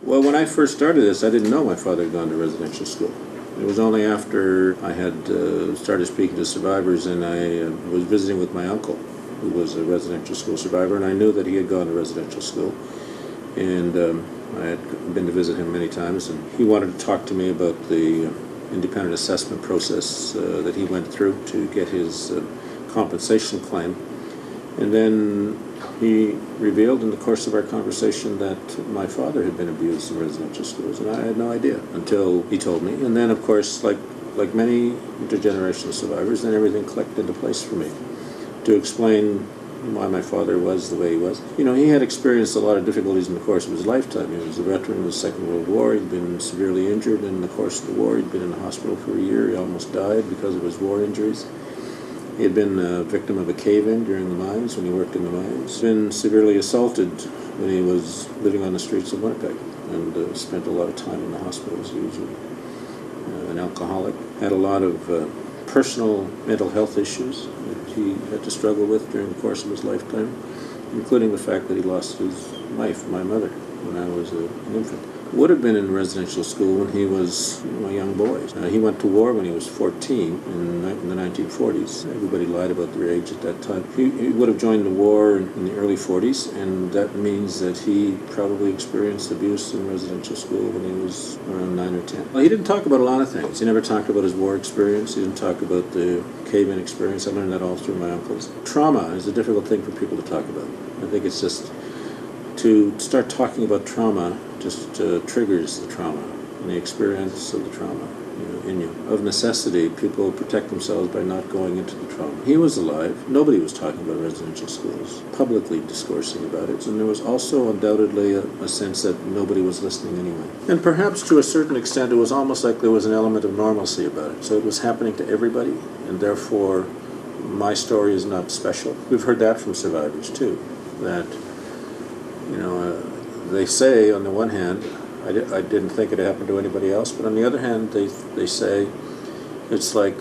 Well, when I first started this, I didn't know my father had gone to residential school. It was only after I had started speaking to survivors and I was visiting with my uncle, who was a residential school survivor, and I knew that he had gone to residential school. And I had been to visit him many times, and he wanted to talk to me about the independent assessment process that he went through to get his compensation claim. And then he revealed in the course of our conversation that my father had been abused in residential schools, and I had no idea until he told me. And then, of course, like many intergenerational survivors, then everything clicked into place for me to explain why my father was the way he was. You know, he had experienced a lot of difficulties in the course of his lifetime. He was a veteran of the Second World War. He'd been severely injured in the course of the war. He'd been in the hospital for a year. He almost died because of his war injuries. He had been a victim of a cave-in during the mines when he worked in the mines. He'd been severely assaulted when he was living on the streets of Winnipeg and spent a lot of time in the hospitals. He was an alcoholic. Had a lot of personal mental health issues that he had to struggle with during the course of his lifetime, including the fact that he lost his wife, my mother, when I was an infant. Would have been in residential school when he was a young boy. He went to war when he was 14 in the 1940s. Everybody lied about their age at that time. He would have joined the war in the early 40s, and that means that he probably experienced abuse in residential school when he was around 9 or 10. Well, he didn't talk about a lot of things. He never talked about his war experience. He didn't talk about the cave-in experience. I learned that all through my uncles. Trauma is a difficult thing for people to talk about. I think it's just to start talking about trauma just triggers the trauma and the experience of the trauma in you. Of necessity, people protect themselves by not going into the trauma. He was alive. Nobody was talking about residential schools, publicly discoursing about it, and there was also undoubtedly a sense that nobody was listening anyway. And perhaps to a certain extent it was almost like there was an element of normalcy about it. So it was happening to everybody, and therefore my story is not special. We've heard that from survivors too, that they say, on the one hand, I didn't think it happened to anybody else, but on the other hand, they say it's like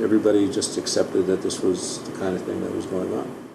everybody just accepted that this was the kind of thing that was going on.